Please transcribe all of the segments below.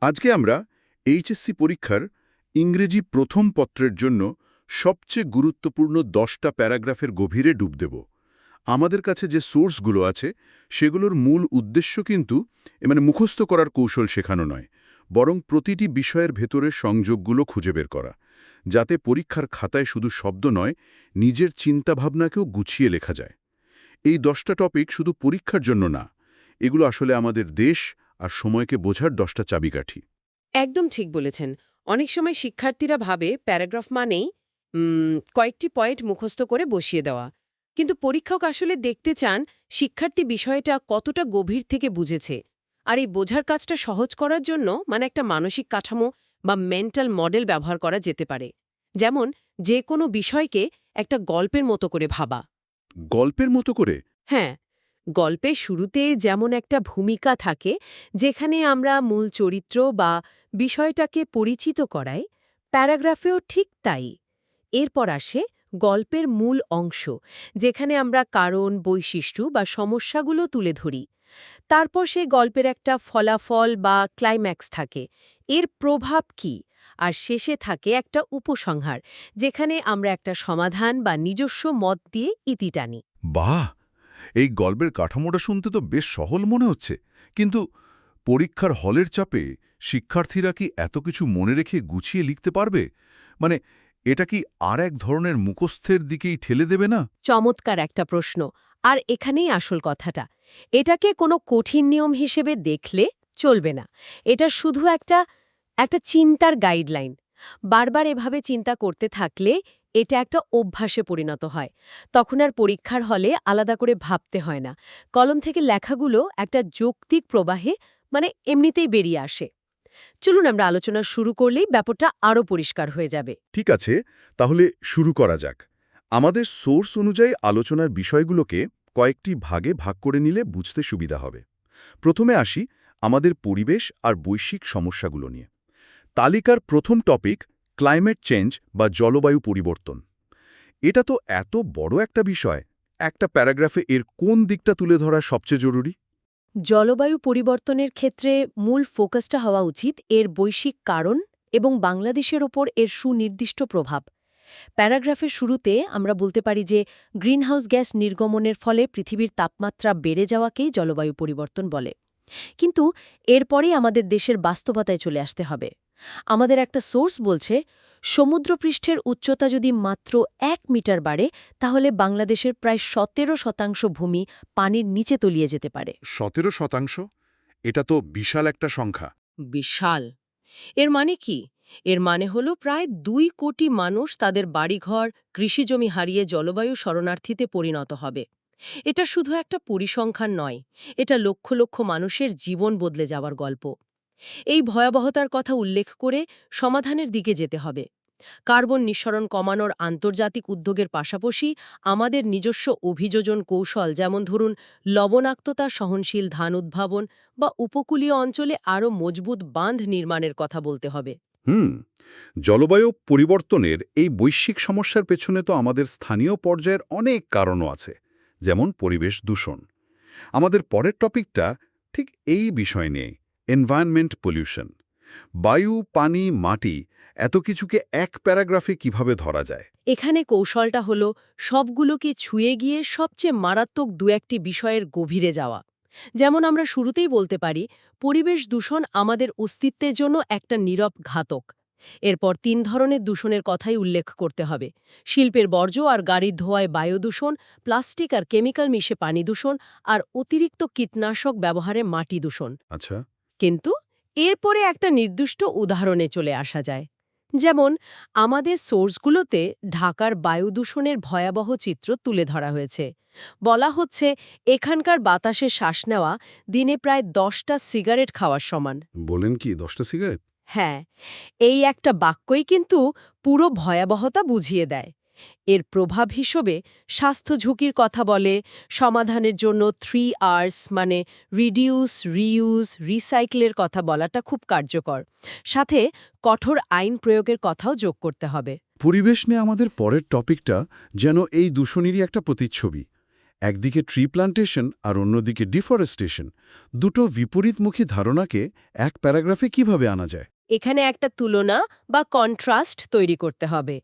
আজকে আমরা এইচএসসি পরীক্ষার ইংরেজি প্রথম পত্রের জন্য সবচেয়ে গুরুত্বপূর্ণ 10টা প্যারাগ্রাফের গভীরে ডুব দেব। আমাদের কাছে যে সোর্সগুলো আছে সেগুলোর মূল উদ্দেশ্য কিন্তু মুখস্থ করার কৌশল শেখানো নয়, বরং প্রতিটি বিষয়ের ভেতরের সংযোগগুলো খুঁজে বের করা, যাতে পরীক্ষার খাতায় শুধু শব্দ নয়, নিজের চিন্তাভাবনাকেও গুছিয়ে লেখা যায়। এই 10টা টপিক শুধু পরীক্ষার জন্য না, এগুলো আসলে আমাদের দেশ আর সময়কে বোঝার 10টা চাবিকাঠি। একদম ঠিক বলেছেন। অনেক সময় শিক্ষার্থীরা ভাবে প্যারাগ্রাফ মানেই কয়েকটি পয়েন্ট মুখস্থ করে বসিয়ে দেওয়া। কিন্তু পরীক্ষক আসলে দেখতে চান শিক্ষার্থী বিষয়টা কতটা গভীর থেকে বুঝেছে। আর এই বোঝার কাজটা সহজ করার জন্য একটা মানসিক কাঠামো বা মেন্টাল মডেল ব্যবহার করা যেতে পারে। যেমন যে কোনো বিষয়কে একটা গল্পের মতো করে ভাবা। গল্পের মতো করে? হ্যাঁ, গল্পের শুরুতে যেমন একটা ভূমিকা থাকে যেখানে আমরা মূল চরিত্র বা বিষয়টাকে পরিচিত করাই, প্যারাগ্রাফেও ঠিক তাই। এরপর আসে গল্পের মূল অংশ, যেখানে আমরা কারণ, বৈশিষ্ট্য বা সমস্যাগুলো তুলে ধরি। তারপর সেই গল্পের একটা ফলাফল বা ক্লাইম্যাক্স থাকে, এর প্রভাব কি, আর শেষে থাকে একটা উপসংহার, যেখানে আমরা একটা সমাধান বা নিজস্ব মত দিয়ে ইতি টানি। বাহ! এই গল্পের কাঠামোটা শুনতে তো বেশ সহজ মনে হচ্ছে, কিন্তু পরীক্ষার হলের চাপে শিক্ষার্থীরা কি এত কিছু মনে রেখে গুছিয়ে লিখতে পারবে? মানে, এটা কি আর এক ধরনের মুখস্থের দিকেই ঠেলে দেবে না? চমৎকার একটা প্রশ্ন। আর এখানেই আসল কথাটা। এটাকে কোনো কঠিন নিয়ম হিসেবে দেখলে চলবে না। এটা শুধু একটা একটা চিন্তার গাইডলাইন। বারবার এভাবে চিন্তা করতে থাকলে এটা একটা অভ্যাসে পরিণত হয়। তখন আর পরীক্ষার হলে আলাদা করে ভাবতে হয় না। কলম থেকে লেখাগুলো একটা যৌক্তিক প্রবাহে এমনিতেই বেরিয়ে আসে। চলুন আমরা আলোচনা শুরু করলেই ব্যাপারটা আরও পরিষ্কার হয়ে যাবে। ঠিক আছে, তাহলে শুরু করা যাক। আমাদের সোর্স অনুযায়ী আলোচনার বিষয়গুলোকে কয়েকটি ভাগে ভাগ করে নিলে বুঝতে সুবিধা হবে। প্রথমে আসি আমাদের পরিবেশ আর বৈশ্বিক সমস্যাগুলো নিয়ে। তালিকার প্রথম টপিক ক্লাইমেট চেঞ্জ বা জলবায়ু পরিবর্তন। এটা তো এত বড় একটা বিষয়, একটা প্যারাগ্রাফে এর কোন দিকটা তুলে ধরা সবচেয়ে জরুরি? জলবায়ু পরিবর্তনের ক্ষেত্রে মূল ফোকাসটা হওয়া উচিত এর বৈশ্বিক কারণ এবং বাংলাদেশের ওপর এর সুনির্দিষ্ট প্রভাব। প্যারাগ্রাফের শুরুতে আমরা বলতে পারি যে গ্রিনহাউস গ্যাস নির্গমনের ফলে পৃথিবীর তাপমাত্রা বেড়ে যাওয়াকেই জলবায়ু পরিবর্তন বলে। কিন্তু এরপরেই আমাদের দেশের বাস্তবতায় চলে আসতে হবে। আমাদের একটা সোর্স বলছে সমুদ্রপৃষ্ঠের উচ্চতা যদি মাত্র 1 মিটার বাড়ে তাহলে বাংলাদেশের প্রায় 17% ভূমি পানির নিচে তলিয়ে যেতে পারে। 17%? এটা তো বিশাল একটা সংখ্যা। বিশাল। এর মানে কি? এর মানে হলো প্রায় 2 কোটি মানুষ তাদের বাড়িঘর, কৃষিজমি হারিয়ে জলবায়ু শরণার্থীতে পরিণত হবে। এটা শুধু একটা পরিসংখ্যান নয়, এটা লক্ষ লক্ষ মানুষের জীবন বদলে যাওয়ার গল্প। এই ভয়াবহতার কথা উল্লেখ করে সমাধানের দিকে যেতে হবে। কার্বন নিঃসরণ কমানোর আন্তর্জাতিক উদ্যোগের পাশাপাশি আমাদের নিজস্ব অভিযোজন কৌশল, যেমন ধরুন লবণাক্ততা সহনশীল ধান উদ্ভাবন বা উপকূলীয় অঞ্চলে আরও মজবুত বাঁধ নির্মাণের কথা বলতে হবে। জলবায়ু পরিবর্তনের এই বৈশ্বিক সমস্যার পেছনে তো আমাদের স্থানীয় পর্যায়ের অনেক কারণও আছে, যেমন পরিবেশ দূষণ। আমাদের পরের টপিকটা ঠিক এই বিষয় নিয়ে, এনভায়রনমেন্ট পলিউশন। বায়ু, পানি, মাটি এত কিছুকে এক প্যারাগ্রাফে কিভাবে ধরা যায়? এখানে কৌশলটা হলো সবগুলোকে ছুঁয়ে গিয়ে সবচেয়ে মারাত্মক দু একটি বিষয়ের গভীরে যাওয়া। যেমন আমরা শুরুতেই বলতে পারি পরিবেশ দূষণ আমাদের অস্তিত্বের জন্য একটা নীরব ঘাতক। এরপর 3 ধরনের দূষণের কথাই উল্লেখ করতে হবে: শিল্পের বর্জ্য আর গাড়ির ধোঁয়ায় বায়ু দূষণ, প্লাস্টিক আর কেমিক্যাল মিশে পানি দূষণ, আর অতিরিক্ত কীটনাশক ব্যবহারে মাটি দূষণ। আচ্ছা। কিন্তু এরপরে একটা নির্দিষ্ট উদাহরণে চলে আসা যায়। যেমন আমাদের সোর্সগুলোতে ঢাকার বায়ু দূষণের ভয়াবহ চিত্র তুলে ধরা হয়েছে। বলা হচ্ছে এখানকার বাতাসে শ্বাস নেওয়া দিনে প্রায় 10টা সিগারেট খাওয়ার সমান। বলেন কি, 10টা সিগারেট? হ্যাঁ, এই একটা বাক্যই কিন্তু পুরো ভয়াবহতা বুঝিয়ে দেয়। এর প্রভাব হিসেবে স্বাস্থ্য ঝুঁকির কথা বলে, সমাধানের জন্য 3 Rs রিডিউস, রিইউজ, রিসাইকেলের কথা বলাটা খুব কার্যকর। সাথে কঠোর আইন প্রয়োগের কথাও যোগ করতে হবে। পরিবেশ নিয়ে আমাদের পরের টপিকটা যেন এই দূষণেরই একটা প্রতিচ্ছবি। একদিকে ট্রি প্লান্টেশন আর অন্যদিকে ডিফরেস্টেশন, দুটো বিপরীতমুখী ধারণাকে এক প্যারাগ্রাফে কিভাবে আনা যায়? এখানে একটা তুলনা বা কন্ট্রাস্ট তৈরি করতে হবে।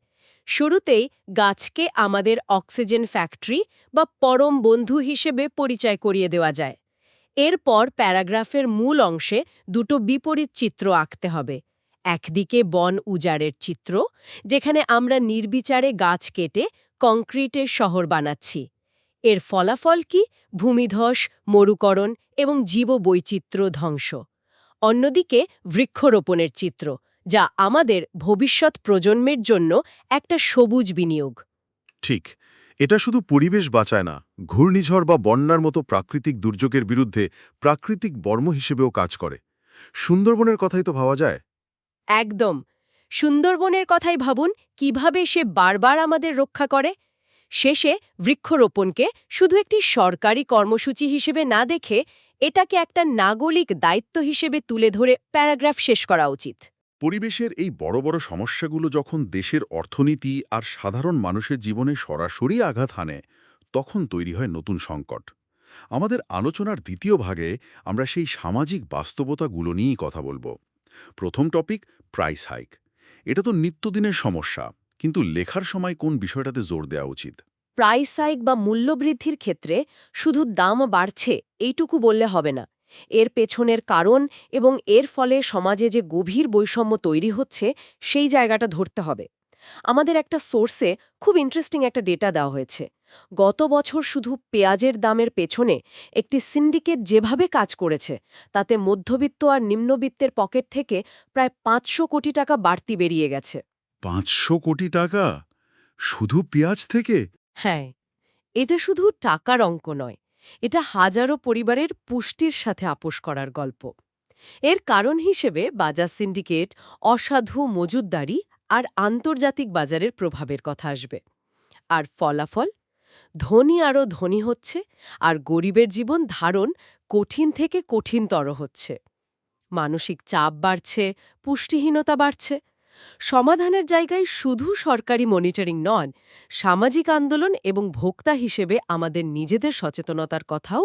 শুরুতেই গাছকে আমাদের অক্সিজেন ফ্যাক্টরি বা পরম বন্ধু হিসেবে পরিচয় করিয়ে দেওয়া যায়। এরপর প্যারাগ্রাফের মূল অংশে দুটো বিপরীত চিত্র আঁকতে হবে। একদিকে বন উজাড়ের চিত্র, যেখানে আমরা নির্বিচারে গাছ কেটে কংক্রিটের শহর বানাচ্ছি। এর ফলাফল কি? ভূমিধস, মরুকরণ এবং জীববৈচিত্র্য ধ্বংস। অন্যদিকে বৃক্ষরোপণের চিত্র, যা আমাদের ভবিষ্যৎ প্রজন্মের জন্য একটা সবুজ বিনিয়োগ। ঠিক, এটা শুধু পরিবেশ বাঁচায় না, ঘূর্ণিঝড় বা বন্যার মতো প্রাকৃতিক দুর্যোগের বিরুদ্ধে প্রাকৃতিক বর্ম হিসেবেও কাজ করে। সুন্দরবনের কথাই তো ভাবা যায়। একদম। সুন্দরবনের কথাই ভাবুন, কিভাবে সে বারবার আমাদের রক্ষা করে। শেষে বৃক্ষরোপণকে শুধু একটি সরকারি কর্মসূচি হিসেবে না দেখে এটাকে একটা নাগরিক দায়িত্ব হিসেবে তুলে ধরে প্যারাগ্রাফ শেষ করা উচিত। পরিবেশের এই বড় বড় সমস্যাগুলো যখন দেশের অর্থনীতি আর সাধারণ মানুষের জীবনে সরাসরি আঘাত হানে, তখন তৈরি হয় নতুন সংকট। আমাদের আলোচনার দ্বিতীয় ভাগে আমরা সেই সামাজিক বাস্তবতাগুলো নিয়েই কথা বলবো। প্রথম টপিক, প্রাইস হাইক। এটা তো নিত্যদিনের সমস্যা, কিন্তু লেখার সময় কোন বিষয়টাতে জোর দেওয়া উচিত? প্রাইস হাইক বা মূল্যবৃদ্ধির ক্ষেত্রে শুধু দাম বাড়ছে এইটুকু বললে হবে না। এর পেছনের কারণ এবং এর ফলে সমাজে যে গভীর বৈষম্য তৈরি হচ্ছে সেই জায়গাটা ধরতে হবে। আমাদের একটা সোর্সে খুব ইন্টারেস্টিং একটা ডেটা দেওয়া হয়েছে। গত বছর শুধু পেঁয়াজের দামের পেছনে একটি সিন্ডিকেট যেভাবে কাজ করেছে, তাতে মধ্যবিত্ত আর নিম্নবিত্তের পকেট থেকে প্রায় ৫০০ কোটি টাকা বাড়তি বেরিয়ে গেছে। ৫০০ কোটি টাকা শুধু পেঁয়াজ থেকে? হ্যাঁ, এটা শুধু টাকার অঙ্ক নয়, এটা হাজারো পরিবারের পুষ্টির সাথে আপোস করার গল্প। এর কারণ হিসেবে বাজার সিন্ডিকেট, অসাধু মজুতদারি আর আন্তর্জাতিক বাজারের প্রভাবের কথা আসবে। আর ফলাফল, ধনী আরও ধনী হচ্ছে আর গরিবের জীবন ধারণ কঠিন থেকে কঠিনতর হচ্ছে। মানসিক চাপ বাড়ছে, পুষ্টিহীনতা বাড়ছে। সমাধানের জায়গায় শুধু সরকারি মনিটরিং নন, সামাজিক আন্দোলন এবং ভোক্তা হিসেবে আমাদের নিজেদের সচেতনতার কথাও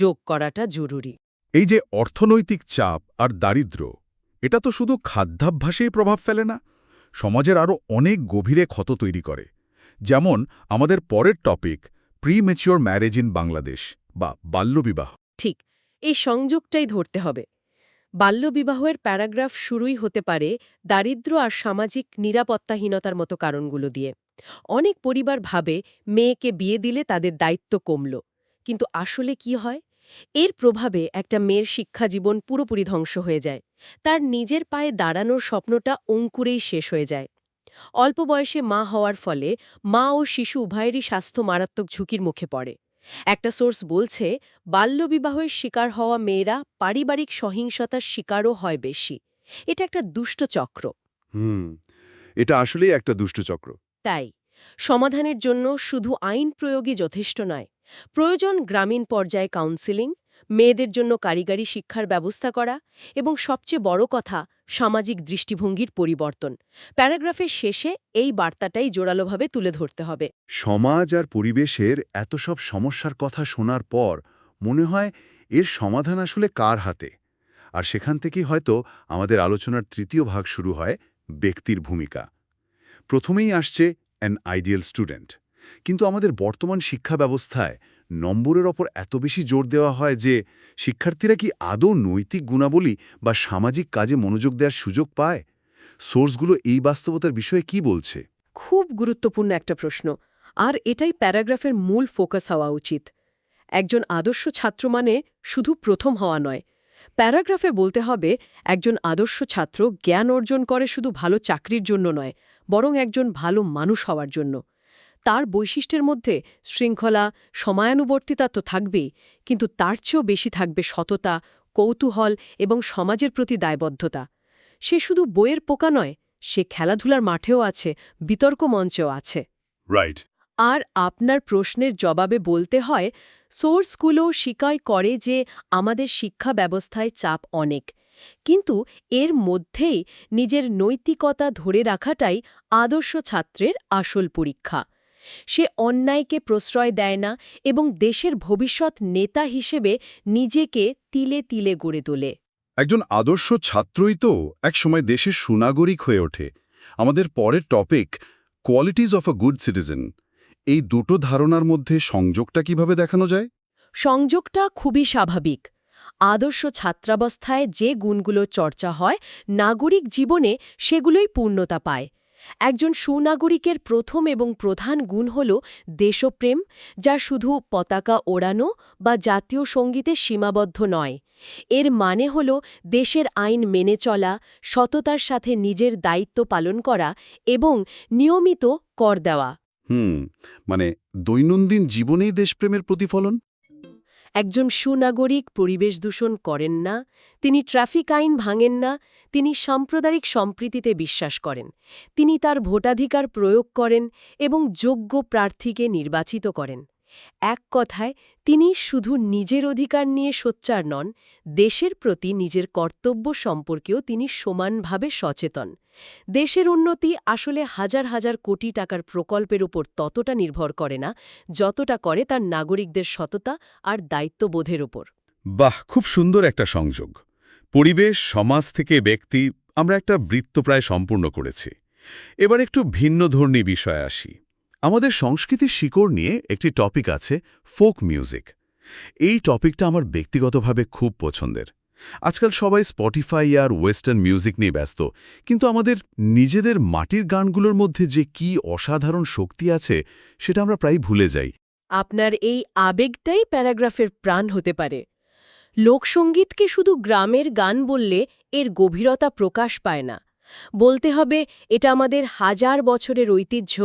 যোগ করাটা জরুরি। এই যে অর্থনৈতিক চাপ আর দারিদ্র্য, এটা তো শুধু খাদ্যাভ্যাসেই প্রভাব ফেলে না, সমাজের আরও অনেক গভীরে ক্ষত তৈরি করে। যেমন আমাদের পরের topic, premature marriage in Bangladesh বা বাল্যবিবাহ। ঠিক, এই সংযোগটাই ধরতে হবে। বাল্যবিবাহের প্যারাগ্রাফ শুরুই হতে পারে দারিদ্র্য আর সামাজিক নিরাপত্তাহীনতার মতো কারণগুলো দিয়ে। অনেক পরিবার ভাবে মেয়েকে বিয়ে দিলে তাদের দায়িত্ব কমল, কিন্তু আসলে কি হয়? এর প্রভাবে একটা মেয়ের শিক্ষা জীবন পুরোপুরি ধ্বংস হয়ে যায়। তার নিজের পায়ে দাঁড়ানোর স্বপ্নটা অঙ্কুরেই শেষ হয়ে যায়। অল্প বয়সে মা হওয়ার ফলে মা ও শিশু উভয়েরই স্বাস্থ্য মারাত্মক ঝুঁকির মুখে পড়ে। একটা সোর্স বলছে, বাল্যবিবাহের শিকার হওয়া মেয়েরা পারিবারিক সহিংসতার শিকারও হয় বেশি। এটা একটা দুষ্ট চক্র। এটা আসলেই একটা দুষ্টচক্র। তাই সমাধানের জন্য শুধু আইন প্রয়োগই যথেষ্ট নয়। প্রয়োজন গ্রামীণ পর্যায়ে কাউন্সেলিং, মেয়েদের জন্য কারিগরি শিক্ষার ব্যবস্থা করা এবং সবচেয়ে বড় কথা, সামাজিক দৃষ্টিভঙ্গির পরিবর্তন। প্যারাগ্রাফের শেষে এই বার্তাটাই জোরালোভাবে তুলে ধরতে হবে। সমাজ আর পরিবেশের এত সব সমস্যার কথা শোনার পর মনে হয় এর সমাধান আসলে কার হাতে? আর সেখান থেকেই হয়তো আমাদের আলোচনার তৃতীয় ভাগ শুরু হয়, ব্যক্তির ভূমিকা। প্রথমেই আসছে অ্যান আইডিয়াল স্টুডেন্ট। কিন্তু আমাদের বর্তমান শিক্ষা ব্যবস্থায় নম্বরের ওপর এত বেশি জোর দেওয়া হয় যে শিক্ষার্থীরা কি আদৌ নৈতিক গুণাবলী বা সামাজিক কাজে মনোযোগ দেওয়ার সুযোগ পায়? সোর্সগুলো এই বাস্তবতার বিষয়ে কি বলছে? খুব গুরুত্বপূর্ণ একটা প্রশ্ন, আর এটাই প্যারাগ্রাফের মূল ফোকাস হওয়া উচিত। একজন আদর্শ ছাত্র মানে শুধু প্রথম হওয়া নয়। প্যারাগ্রাফে বলতে হবে, একজন আদর্শ ছাত্র জ্ঞান অর্জন করে শুধু ভালো চাকরির জন্য নয়, বরং একজন ভালো মানুষ হওয়ার জন্য। তার বৈশিষ্ট্যের মধ্যে শৃঙ্খলা, সময়ানুবর্তিতা তো থাকবেই, কিন্তু তার চেয়েও বেশি থাকবে সততা, কৌতূহল এবং সমাজের প্রতি দায়বদ্ধতা। সে শুধু বইয়ের পোকা নয়, সে খেলাধুলার মাঠেও আছে, বিতর্ক মঞ্চেও আছে। রাইট। আর আপনার প্রশ্নের জবাবে বলতে হয়, সোর্সগুলো স্বীকার করে যে আমাদের শিক্ষা ব্যবস্থায় চাপ অনেক, কিন্তু এর মধ্যেই নিজের নৈতিকতা ধরে রাখাটাই আদর্শ ছাত্রের আসল পরীক্ষা। সে অন্যায়কে প্রশ্রয় দেয় না এবং দেশের ভবিষ্যৎ নেতা হিসেবে নিজেকে তিলে তিলে গড়ে তোলে। একজন আদর্শ ছাত্রই তো একসময় দেশের সুনাগরিক হয়ে ওঠে। আমাদের পরের topic qualities of a good citizen. এই দুটো ধারণার মধ্যে সংযোগটা কিভাবে দেখানো যায়? সংযোগটা খুবই স্বাভাবিক। আদর্শ ছাত্রাবস্থায় যে গুণগুলো চর্চা হয়, নাগরিক জীবনে সেগুলোই পূর্ণতা পায়। একজন সুনাগরিকের প্রথম এবং প্রধান গুণ হল দেশপ্রেম, যা শুধু পতাকা ওড়ানো বা জাতীয় সঙ্গীতে সীমাবদ্ধ নয়। এর মানে হল দেশের আইন মেনে চলা, সততার সাথে নিজের দায়িত্ব পালন করা এবং নিয়মিত কর দেওয়া। মানে দৈনন্দিন জীবনেই দেশপ্রেমের প্রতিফলন? একজন সুনাগরিক পরিবেশ দূষণ করেন না, তিনি ট্রাফিক আইন ভাঙেন না, তিনি সাম্প্রদায়িক সম্প্রীতিতে বিশ্বাস করেন, তিনি তার ভোটাধিকার প্রয়োগ করেন এবং যোগ্য প্রার্থীকে নির্বাচিত করেন। এক কথায়, তিনি শুধু নিজের অধিকার নিয়ে সোচ্চার নন, দেশের প্রতি নিজের কর্তব্য সম্পর্কেও তিনি সমানভাবে সচেতন। দেশের উন্নতি আসলে হাজার হাজার কোটি টাকার প্রকল্পের উপর ততটা নির্ভর করে না, যতটা করে তার নাগরিকদের সততা আর দায়িত্ববোধের ওপর। বাহ, খুব সুন্দর একটা সংযোগ। পরিবেশ, সমাজ থেকে ব্যক্তি, আমরা একটা বৃত্ত প্রায় সম্পূর্ণ করেছি। এবার একটু ভিন্নধর্মী বিষয়ে আসি। আমাদের সংস্কৃতির শিকড় নিয়ে একটি টপিক আছে, ফোক মিউজিক। এই টপিকটা আমার ব্যক্তিগতভাবে খুব পছন্দের। আজকাল সবাই স্পটিফাই আর ওয়েস্টার্ন মিউজিক নিয়ে ব্যস্ত, কিন্তু আমাদের নিজেদের মাটির গানগুলোর মধ্যে যে কি অসাধারণ শক্তি আছে সেটা আমরা প্রায় ভুলে যাই। আপনার এই আবেগটাই প্যারাগ্রাফের প্রাণ হতে পারে। লোকসঙ্গীতকে শুধু গ্রামের গান বললে এর গভীরতা প্রকাশ পায় না। বলতে হবে এটা আমাদের হাজার বছরের ঐতিহ্য,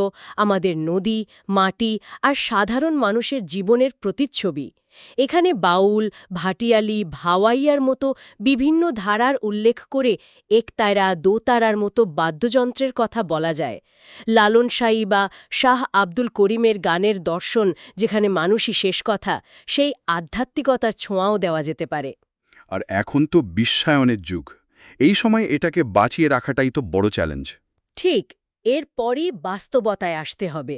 আমাদের নদী, মাটি আর সাধারণ মানুষের জীবনের প্রতিচ্ছবি। এখানে বাউল, ভাটিয়ালি, ভাওয়াইয়ার মতো বিভিন্ন ধারার উল্লেখ করে একতারা, দোতারার মতো বাদ্যযন্ত্রের কথা বলা যায়। লালন শাহী বা শাহ আব্দুল করিমের গানের দর্শন, যেখানে মানুষই শেষ কথা, সেই আধ্যাত্মিকতার ছোঁয়াও দেওয়া যেতে পারে। আর এখন তো বিশ্বায়নের যুগ। এই সময় এটাকে বাঁচিয়ে রাখাটাই তো বড় চ্যালেঞ্জ। ঠিক, এরপরই বাস্তবতায় আসতে হবে।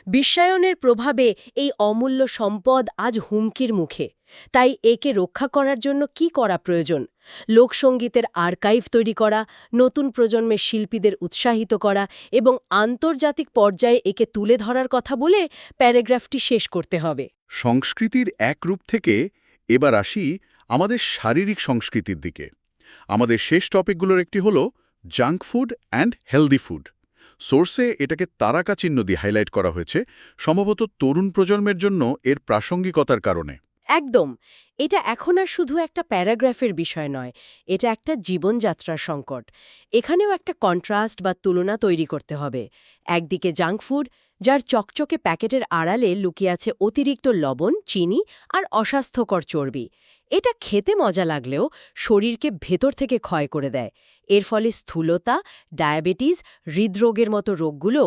বিশ্বায়নের প্রভাবে এই অমূল্য সম্পদ আজ হুমকির মুখে। তাই একে রক্ষা করার জন্য কি করা প্রয়োজন? লোকসঙ্গীতের আর্কাইভ তৈরি করা, নতুন প্রজন্মের শিল্পীদের উৎসাহিত করা এবং আন্তর্জাতিক পর্যায়ে একে তুলে ধরার কথা বলে প্যারাগ্রাফটি শেষ করতে হবে। সংস্কৃতির এক রূপ থেকে এবার আসি আমাদের শারীরিক সংস্কৃতির দিকে। আমাদের শেষ টপিকগুলোর একটি হল junk food and healthy food. সোর্সে এটাকে তারকা চিহ্ন দিয়ে হাইলাইট করা হয়েছে, সম্ভবত তরুণ প্রজন্মের জন্য এর প্রাসঙ্গিকতার কারণে। একদম। এটা এখন আর শুধু একটা প্যারাগ্রাফের বিষয় নয়, এটা একটা জীবনযাত্রার সংকট। এখানেও একটা কন্ট্রাস্ট বা তুলনা তৈরি করতে হবে। একদিকে জাঙ্ক ফুড, যার চকচকে প্যাকেটের আড়ালে লুকিয়ে আছে অতিরিক্ত লবণ, চিনি আর অস্বাস্থ্যকর চর্বি। এটা খেতে মজা লাগলেও শরীরকে ভেতর থেকে ক্ষয় করে দেয়। এর ফলে স্থূলতা, ডায়াবেটিস, হৃদরোগের মতো রোগগুলো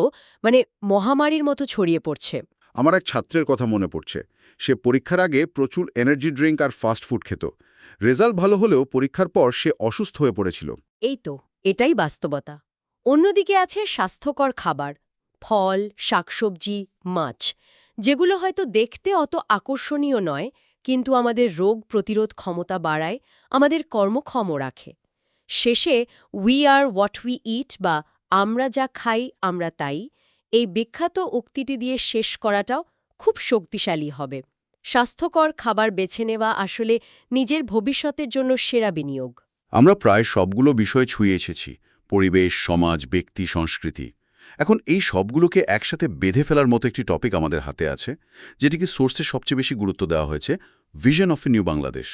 মহামারীর মতো ছড়িয়ে পড়ছে। আমার এক ছাত্রের কথা মনে পড়ছে। সে পরীক্ষার আগে প্রচুর এনার্জি ড্রিঙ্ক আর ফাস্ট ফুড খেত। রেজাল্ট ভালো হলেও পরীক্ষার পর সে অসুস্থ হয়ে পড়েছিল। এই তো, এটাই বাস্তবতা। অন্যদিকে আছে স্বাস্থ্যকর খাবার, ফল, শাকসবজি, মাছ, যেগুলো হয়তো দেখতে অত আকর্ষণীয় নয়, কিন্তু আমাদের রোগ প্রতিরোধ ক্ষমতা বাড়ায়, আমাদের কর্মক্ষম রাখে। শেষে we are what we eat বা আমরা যা খাই আমরা তাই, এই বিখ্যাত উক্তিটি দিয়ে শেষ করাটাও খুব শক্তিশালী হবে। স্বাস্থ্যকর খাবার বেছে নেওয়া আসলে নিজের ভবিষ্যতের জন্য সেরা বিনিয়োগ। আমরা প্রায় সবগুলো বিষয় ছুঁয়ে এসেছি, পরিবেশ, সমাজ, ব্যক্তি, সংস্কৃতি। এখন এই সবগুলোকে একসাথে বেঁধে ফেলার মতো একটি টপিক আমাদের হাতে আছে, যেটিকে সোর্সে সবচেয়ে বেশি গুরুত্ব দেওয়া হয়েছে, vision of a new Bangladesh.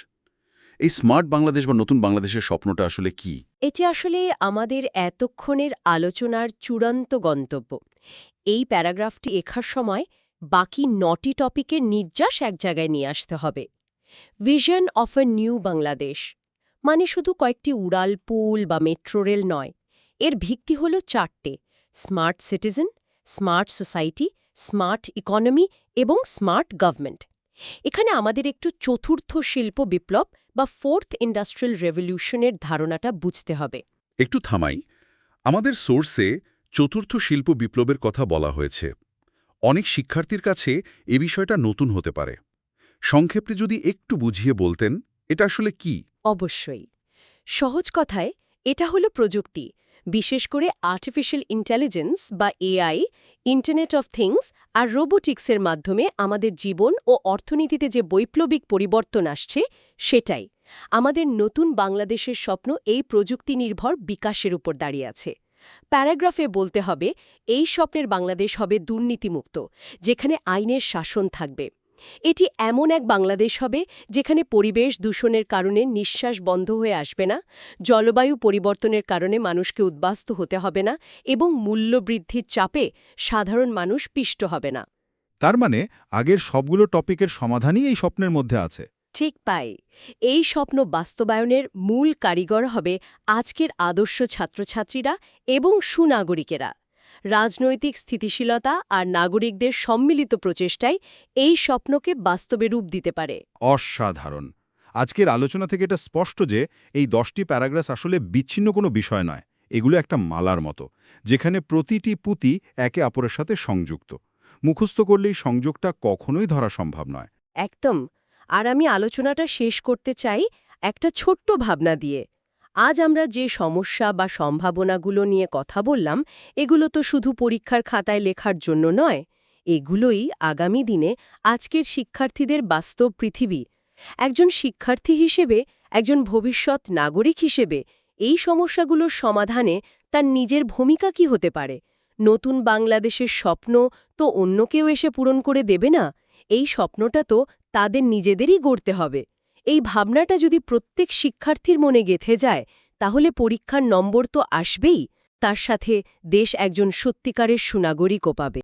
এই স্মার্ট বাংলাদেশ বা নতুন বাংলাদেশের স্বপ্নটা আসলে কি? এটি আসলে আমাদের এতক্ষণের আলোচনার চূড়ান্ত গন্তব্য। এই প্যারাগ্রাফটি লেখার সময় বাকি 9টি টপিকের নির্যাস এক জায়গায় নিয়ে আসতে হবে। Vision of a new Bangladesh মানে শুধু কয়েকটি উড়াল পুল বা মেট্রো রেল নয়। এর ভিত্তি হল 4টে: smart citizen, smart society, smart economy এবং স্মার্ট গভর্নমেন্ট। এখানে আমাদের একটু চতুর্থ শিল্প বিপ্লব বা ফোর্থ ইন্ডাস্ট্রিয়াল রেভলিউশনের ধারণাটা বুঝতে হবে। একটু থামাই। আমাদের সোর্সে চতুর্থ শিল্প বিপ্লবের কথা বলা হয়েছে। অনেক শিক্ষার্থীর কাছে এ বিষয়টা নতুন হতে পারে। সংক্ষেপে যদি একটু বুঝিয়ে বলতেন, এটা আসলে কি? অবশ্যই। সহজ কথায় এটা হলো প্রযুক্তি, বিশেষ করে আর্টিফিশিয়াল ইন্টেলিজেন্স বা AI, internet of things are রোবোটিক্সের মাধ্যমে আমাদের জীবন ও অর্থনীতিতে যে বৈপ্লবিক পরিবর্তন আসছে সেটাই। আমাদের নতুন বাংলাদেশের স্বপ্ন এই প্রযুক্তি নির্ভর বিকাশের উপর দাঁড়িয়ে আছে। প্যারাগ্রাফে বলতে হবে, এই স্বপ্নের বাংলাদেশ হবে দুর্নীতিমুক্ত, যেখানে আইনের শাসন থাকবে। এটি এমন এক বাংলাদেশ হবে যেখানে পরিবেশ দূষণের কারণে নিঃশ্বাস বন্ধ হয়ে আসবে না, জলবায়ু পরিবর্তনের কারণে মানুষকে উদ্বাস্তু হতে হবে না এবং মূল্যবৃদ্ধির চাপে সাধারণ মানুষ পিষ্ট হবে না। তার মানে আগের সবগুলো টপিকের সমাধানই এই স্বপ্নের মধ্যে আছে। ঠিক পাই। এই স্বপ্ন বাস্তবায়নের মূল কারিগর হবে আজকের আদর্শ ছাত্রছাত্রীরা এবং সুনাগরিকেরা। রাজনৈতিক স্থিতিশীলতা আর নাগরিকদের সম্মিলিত প্রচেষ্টাই এই স্বপ্নকে বাস্তবে রূপ দিতে পারে। অসাধারণ। আজকের আলোচনা থেকে এটা স্পষ্ট যে এই 10টি প্যারাগ্রাফ আসলে বিচ্ছিন্ন কোনো বিষয় নয়, এগুলো একটা মালার মতো, যেখানে প্রতিটি পুঁতি একে অপরের সাথে সংযুক্ত। মুখস্থ করলেই সংযোগটা কখনোই ধরা সম্ভব নয়। একদম। আর আমি আলোচনাটা শেষ করতে চাই একটা ছোট্ট ভাবনা দিয়ে। আজ আমরা যে সমস্যা বা সম্ভাবনাগুলো নিয়ে কথা বললাম, এগুলো তো শুধু পরীক্ষার খাতায় লেখার জন্য নয়, এগুলোই আগামী দিনে আজকের শিক্ষার্থীদের বাস্তব পৃথিবী। একজন শিক্ষার্থী হিসেবে, একজন ভবিষ্যৎ নাগরিক হিসেবে এই সমস্যাগুলোর সমাধানে তার নিজের ভূমিকা কি হতে পারে? নতুন বাংলাদেশের স্বপ্ন তো অন্য কেউ এসে পূরণ করে দেবে না, এই স্বপ্নটা তো তাদের নিজেদেরই গড়তে হবে। এই ভাবনাটা যদি প্রত্যেক শিক্ষার্থীর মনে গেঁথে যায়, তাহলে পরীক্ষার নম্বর তো আসবেই, তার সাথে দেশ একজন সত্যিকারের সুনাগরিকও পাবে।